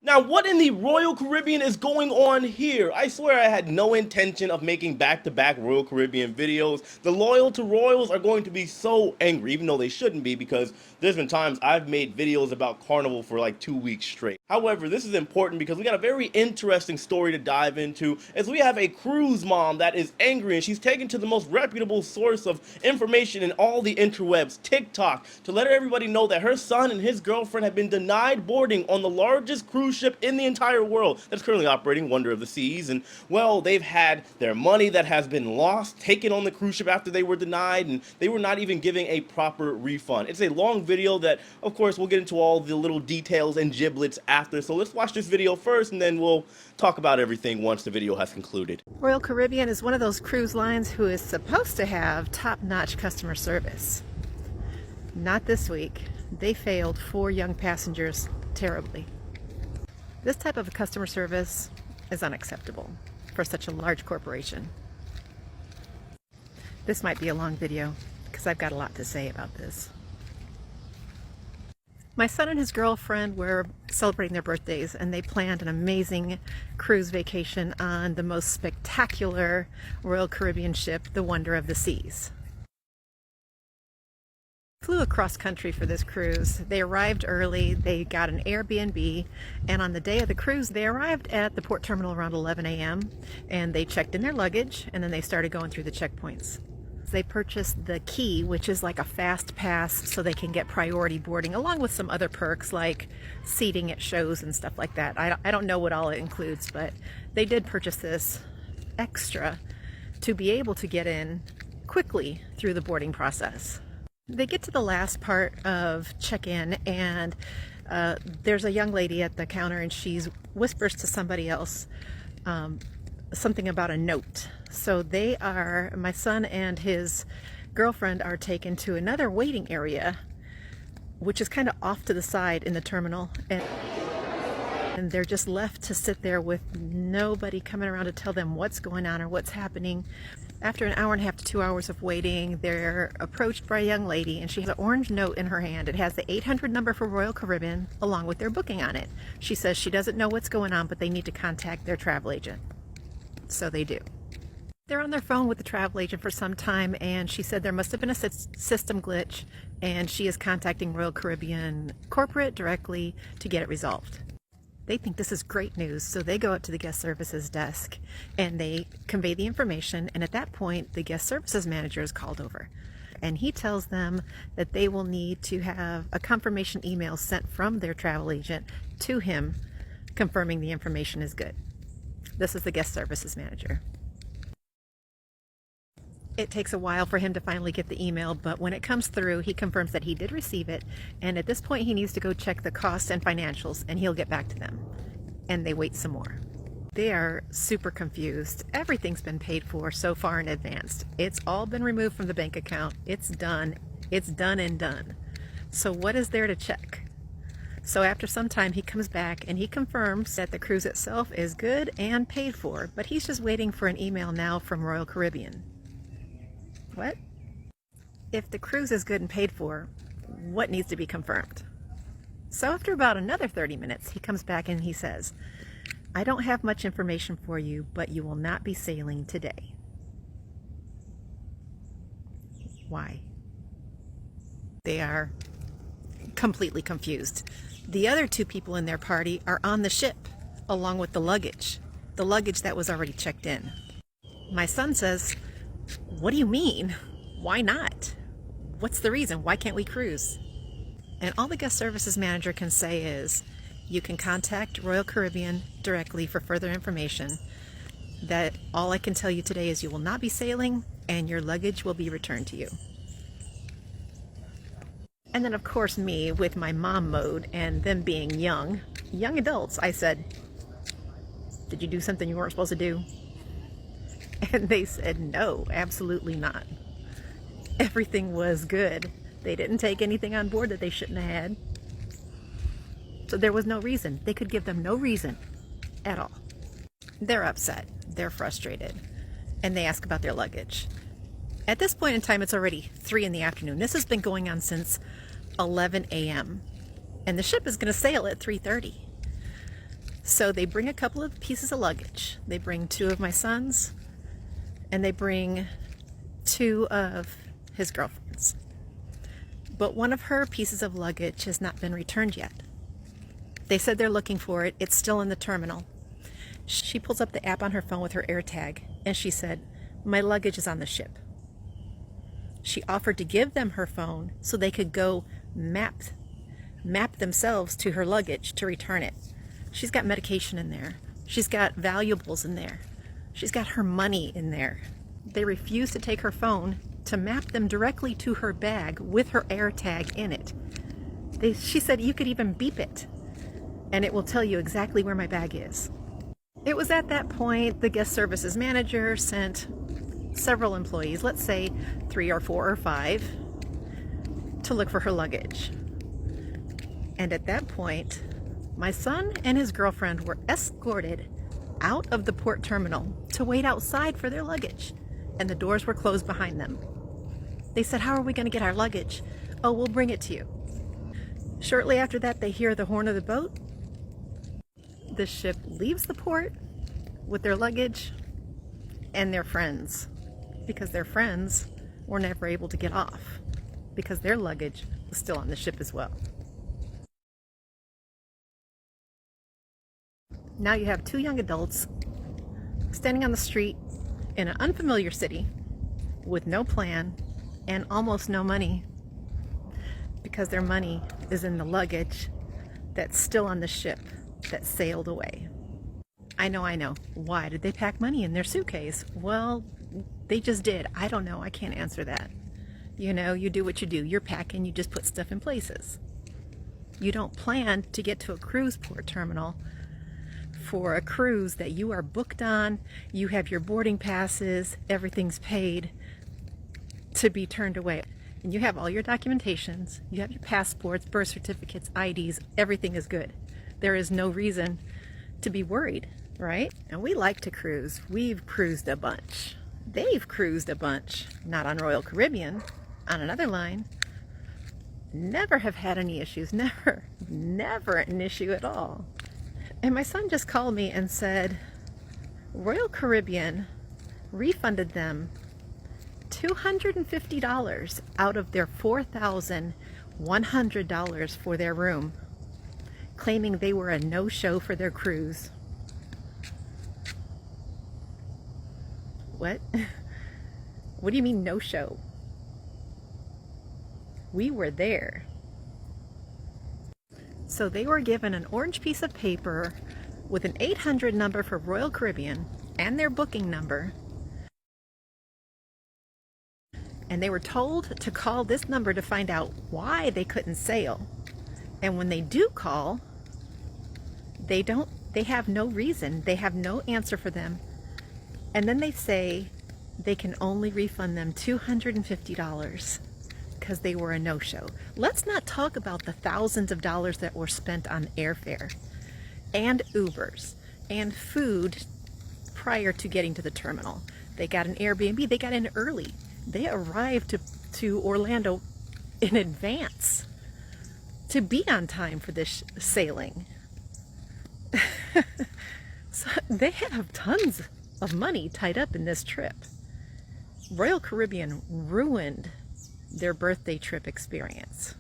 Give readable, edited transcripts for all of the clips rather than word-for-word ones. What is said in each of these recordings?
Now, what in the Royal Caribbean is going on here? I swear I had no intention of making back-to-back Royal Caribbean videos. The loyal to Royals are going to be so angry, even though they shouldn't be, because there's been times I've made videos about Carnival for like 2 weeks straight. However, this is important because we got a very interesting story to dive into, as we have a cruise mom that is angry and she's taken to the most reputable source of information in all the interwebs, TikTok, to let everybody know that her son and his girlfriend have been denied boarding on the largest cruise ship in the entire world that's currently operating, Wonder of the Seas. And well, they've had their money that has been lost taken on the cruise ship after they were denied, and they were not even giving a proper refund. It's a long video that, of course, we'll get into all the little details and giblets after. So let's watch this video first, and then we'll talk about everything once the video has concluded. Royal Caribbean is one of those cruise lines who is supposed to have top-notch customer service. Not this week. They failed 4 young passengers terribly. This type of customer service is unacceptable for such a large corporation. This might be a long video because I've got a lot to say about this. My son and his girlfriend were celebrating their birthdays, and they planned an amazing cruise vacation on the most spectacular Royal Caribbean ship, the Wonder of the Seas. Flew across country for this cruise. They arrived early, they got an Airbnb, and on the day of the cruise they arrived at the port terminal around 11 a.m. and they checked in their luggage, and then they started going through the checkpoints. They purchased the key, which is like a fast pass so they can get priority boarding, along with some other perks like seating at shows and stuff like that. I don't know what all it includes, but they did purchase this extra to be able to get in quickly through the boarding process. They get to the last part of check-in, and there's a young lady at the counter, and she whispers to somebody else something about a note. So my son and his girlfriend are taken to another waiting area, which is kind of off to the side in the terminal, and they're just left to sit there with nobody coming around to tell them what's going on or what's happening. After an hour and a half to 2 hours of waiting, they're approached by a young lady, and she has an orange note in her hand. It has the 800 number for Royal Caribbean along with their booking on it. She says she doesn't know what's going on, but they need to contact their travel agent. So they do. They're on their phone with the travel agent for some time, and she said there must have been a system glitch, and she is contacting Royal Caribbean corporate directly to get it resolved. They think this is great news, so they go up to the guest services desk and they convey the information, and at that point the guest services manager is called over, and he tells them that they will need to have a confirmation email sent from their travel agent to him confirming the information is good. This is the guest services manager. It takes a while for him to finally get the email, but when it comes through, he confirms that he did receive it, and at this point he needs to go check the costs and financials, and he'll get back to them. And they wait some more. They are super confused. Everything's been paid for so far in advance. It's all been removed from the bank account. It's done. It's done and done. So what is there to check? So after some time he comes back and he confirms that the cruise itself is good and paid for, but he's just waiting for an email now from Royal Caribbean. What? If the cruise is good and paid for, what needs to be confirmed? So after about another 30 minutes, he comes back and he says, I don't have much information for you, but you will not be sailing today. Why? They are completely confused. The other 2 people in their party are on the ship, along with the luggage that was already checked in. My son says, what do you mean? Why not? What's the reason? Why can't we cruise? And all the guest services manager can say is, you can contact Royal Caribbean directly for further information. That all I can tell you today is you will not be sailing and your luggage will be returned to you. And then of course me, with my mom mode and them being young adults, I said, did you do something you weren't supposed to do? And they said, no, absolutely not. Everything was good. They didn't take anything on board that they shouldn't have had. So there was no reason. They could give them no reason at all. They're upset. They're frustrated. And they ask about their luggage. At this point in time, it's already 3 in the afternoon. This has been going on since 11 a.m. And the ship is going to sail at 3:30. So they bring a couple of pieces of luggage. They bring 2 of my sons, and they bring 2 of his girlfriends. But one of her pieces of luggage has not been returned yet. They said they're looking for it. It's still in the terminal. She pulls up the app on her phone with her AirTag, and she said, "My luggage is on the ship." She offered to give them her phone so they could go map themselves to her luggage to return it. She's got medication in there. She's got valuables in there. She's got her money in there. They refused to take her phone to map them directly to her bag with her AirTag in it. She said you could even beep it, and it will tell you exactly where my bag is. It was at that point the guest services manager sent several employees, let's say 3 or 4 or 5, to look for her luggage. And at that point, my son and his girlfriend were escorted out of the port terminal to wait outside for their luggage, and the doors were closed behind them. They said, "How are we going to get our luggage?" "Oh, we'll bring it to you." Shortly after that, they hear the horn of the boat. The ship leaves the port with their luggage and their friends, because their friends were never able to get off because their luggage was still on the ship as well. Now you have 2 young adults standing on the street in an unfamiliar city with no plan and almost no money, because their money is in the luggage that's still on the ship that sailed away. I know. Why did they pack money in their suitcase? Well, they just did. I don't know. I can't answer that. You know, you do what you do. You're packing, you just put stuff in places. You don't plan to get to a cruise port terminal for a cruise that you are booked on, you have your boarding passes, everything's paid, to be turned away. And you have all your documentations, you have your passports, birth certificates, IDs, everything is good. There is no reason to be worried, right? And we like to cruise. We've cruised a bunch. They've cruised a bunch. Not on Royal Caribbean, on another line. Never have had any issues, never an issue at all. And my son just called me and said Royal Caribbean refunded them $250 out of their $4,100 for their room, claiming they were a no-show for their cruise. What? What do you mean no-show? We were there. So they were given an orange piece of paper with an 800 number for Royal Caribbean and their booking number. And they were told to call this number to find out why they couldn't sail. And when they do call, they have no reason. They have no answer for them. And then they say they can only refund them $250. Because they were a no-show. Let's not talk about the thousands of dollars that were spent on airfare and Ubers and food prior to getting to the terminal. They got an Airbnb. They got in early. They arrived to Orlando in advance to be on time for this sailing. So they have tons of money tied up in this trip. Royal Caribbean ruined their birthday trip experience.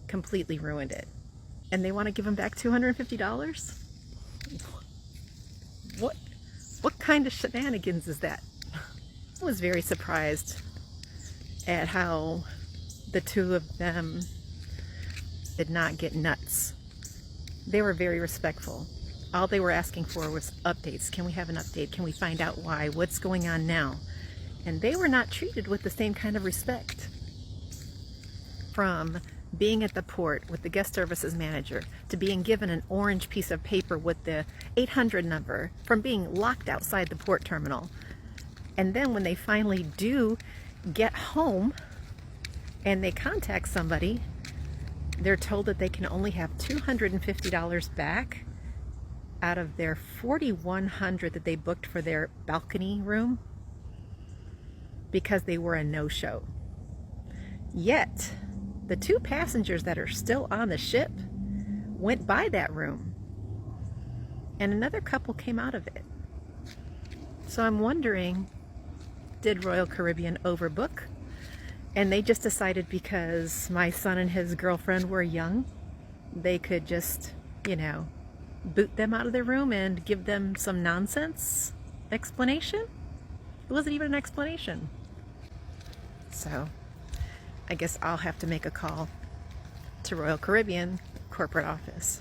Completely ruined it. And they want to give them back $250? What kind of shenanigans is that? I was very surprised at how the 2 of them did not get nuts. They were very respectful. All they were asking for was updates. Can we have an update? Can we find out why? What's going on now? And they were not treated with the same kind of respect. From being at the port with the guest services manager to being given an orange piece of paper with the 800 number, from being locked outside the port terminal. And then when they finally do get home and they contact somebody, they're told that they can only have $250 back out of their $4,100 that they booked for their balcony room because they were a no-show. Yet the 2 passengers that are still on the ship went by that room and another couple came out of it. So I'm wondering, did Royal Caribbean overbook? And they just decided because my son and his girlfriend were young, they could just, you know, boot them out of their room and give them some nonsense explanation? It wasn't even an explanation. So I guess I'll have to make a call to Royal Caribbean corporate office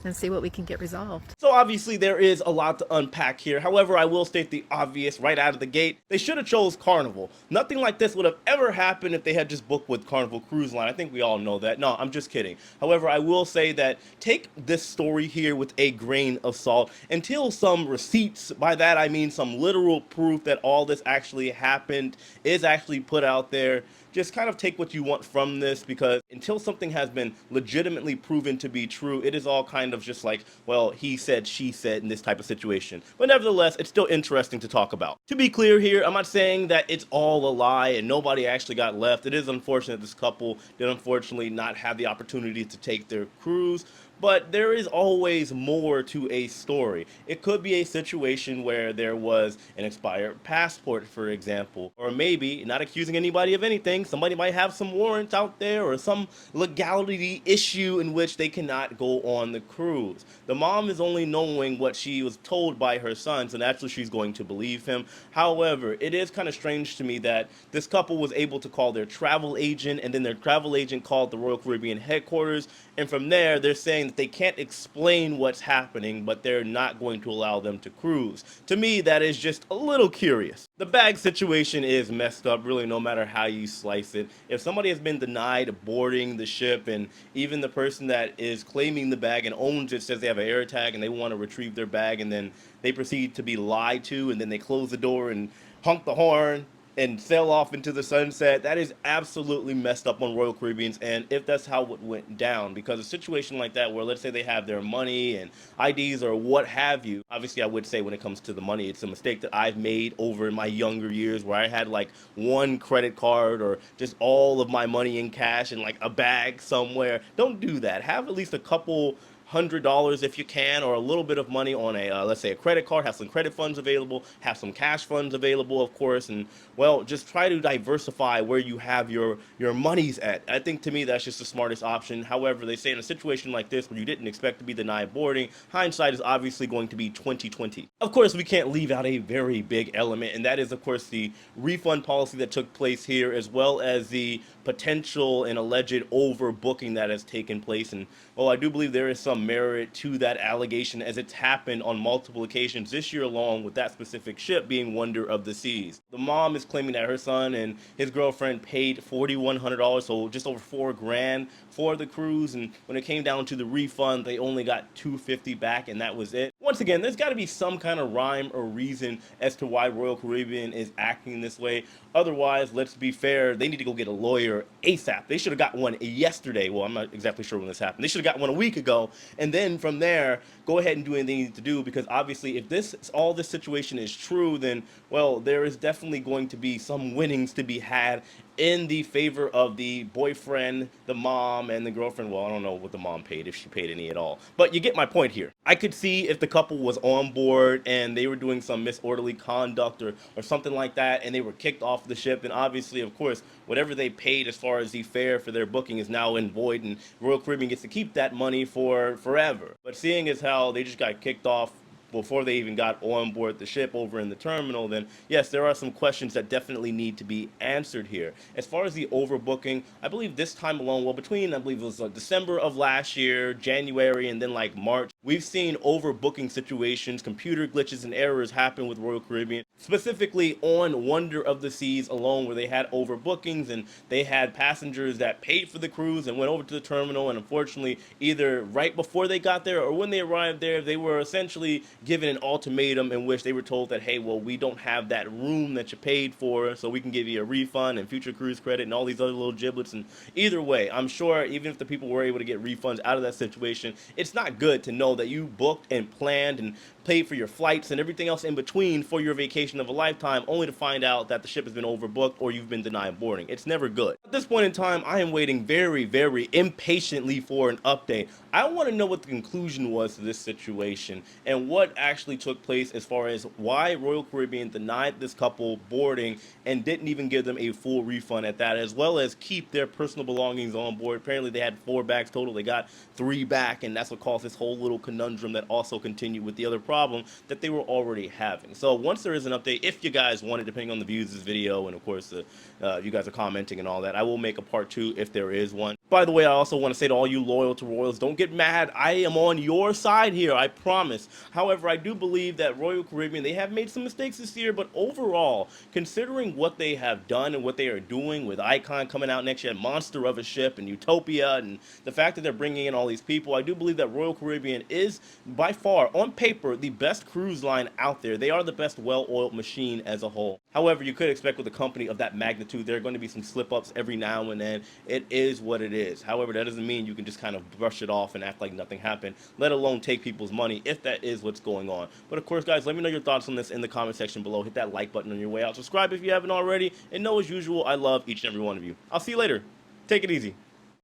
and see what we can get resolved. So obviously there is a lot to unpack here. However, I will state the obvious right out of the gate. They should have chose Carnival. Nothing like this would have ever happened if they had just booked with Carnival Cruise Line. I think we all know that. No, I'm just kidding. However, I will say that take this story here with a grain of salt until some receipts, by that I mean some literal proof that all this actually happened, is actually put out there. Just kind of take what you want from this, because until something has been legitimately proven to be true, it is all kind of just like, well, he said, she said in this type of situation. But nevertheless, it's still interesting to talk about. To be clear here, I'm not saying that it's all a lie and nobody actually got left. It is unfortunate this couple did unfortunately not have the opportunity to take their cruise. But there is always more to a story. It could be a situation where there was an expired passport, for example, or maybe, not accusing anybody of anything, somebody might have some warrants out there or some legality issue in which they cannot go on the cruise. The mom is only knowing what she was told by her son, so naturally she's going to believe him. However, it is kind of strange to me that this couple was able to call their travel agent, and then their travel agent called the Royal Caribbean headquarters, and from there they're saying that they can't explain what's happening, but they're not going to allow them to cruise. To me, that is just a little curious. The bag situation is messed up, really, no matter how you slice it. If somebody has been denied boarding the ship, and even the person that is claiming the bag and owns it says they have an air tag and they want to retrieve their bag, and then they proceed to be lied to, and then they close the door and honk the horn and sail off into the sunset, that is absolutely messed up on Royal Caribbean's end, if that's how it went down. Because a situation like that, where let's say they have their money and IDs or what have you, obviously I would say when it comes to the money, it's a mistake that I've made over in my younger years, where I had like one credit card or just all of my money in cash in like a bag somewhere. Don't do that. Have at least a couple $100 if you can, or a little bit of money on a let's say a credit card. Have some credit funds available, have some cash funds available, of course, and well, just try to diversify where you have your monies at. I think, to me, that's just the smartest option. However, they say in a situation like this where you didn't expect to be denied boarding, hindsight is obviously going to be 2020. Of course, we can't leave out a very big element, and that is, of course, the refund policy that took place here, as well as the potential and alleged overbooking that has taken place. And well, I do believe there is some merit to that allegation, as it's happened on multiple occasions this year along, with that specific ship being Wonder of the Seas. The mom is claiming that her son and his girlfriend paid $4,100, so just over $4,000 for the cruise, and when it came down to the refund, they only got $250 back, and that was it. Once again, there's got to be some kind of rhyme or reason as to why Royal Caribbean is acting this way. Otherwise, let's be fair, they need to go get a lawyer ASAP. They should have got one yesterday. Well, I'm not exactly sure when this happened. They should have got one a week ago, and then from there, go ahead and do anything they need to do, because obviously if all this situation is true, then, well, there is definitely going to be some winnings to be had in the favor of the boyfriend, the mom, and the girlfriend. Well, I don't know what the mom paid, if she paid any at all. But you get my point here. I could see if the couple was on board and they were doing some disorderly conduct or something like that, and they were kicked off the ship, then obviously, of course, whatever they paid as far as the fare for their booking is now in void, and Royal Caribbean gets to keep that money for forever. But seeing as how they just got kicked off before they even got on board the ship over in the terminal, then yes, there are some questions that definitely need to be answered here. As far as the overbooking, I believe this time alone, well, between, I believe it was December of last year, January, and then like March, we've seen overbooking situations, computer glitches and errors happen with Royal Caribbean, specifically on Wonder of the Seas alone, where they had overbookings and they had passengers that paid for the cruise and went over to the terminal, and unfortunately, either right before they got there or when they arrived there, they were essentially given an ultimatum in which they were told that, hey, well, we don't have that room that you paid for, so we can give you a refund and future cruise credit and all these other little giblets. And either way, I'm sure even if the people were able to get refunds out of that situation, it's not good to know know that you booked and planned and paid for your flights and everything else in between for your vacation of a lifetime, only to find out that the ship has been overbooked or you've been denied boarding. It's never good. At this point in time, I am waiting very, very impatiently for an update. I want to know what the conclusion was to this situation and what actually took place as far as why Royal Caribbean denied this couple boarding and didn't even give them a full refund at that, as well as keep their personal belongings on board. Apparently they had 4 bags total, they got 3 back, and that's what caused this whole little conundrum that also continued with the other problem that they were already having. So once there is an update, if you guys want it, depending on the views of this video, and of course you guys are commenting and all that, I will make a part 2 if there is one. By the way, I also want to say to all you loyal to Royals, don't get mad. I am on your side here, I promise. However, I do believe that Royal Caribbean, they have made some mistakes this year, but overall, considering what they have done and what they are doing with Icon coming out next year, monster of a ship, and Utopia, and the fact that they're bringing in all these people, I do believe that Royal Caribbean is by far, on paper, the best cruise line out there. They are the best well-oiled machine as a whole. However, you could expect with a company of that magnitude, there are going to be some slip-ups every now and then. It is what it is. However, that doesn't mean you can just kind of brush it off and act like nothing happened, let alone take people's money if that is what's going on. But of course, guys, let me know your thoughts on this in the comment section below. Hit that like button on your way out. Subscribe if you haven't already. And know, as usual, I love each and every one of you. I'll see you later. Take it easy.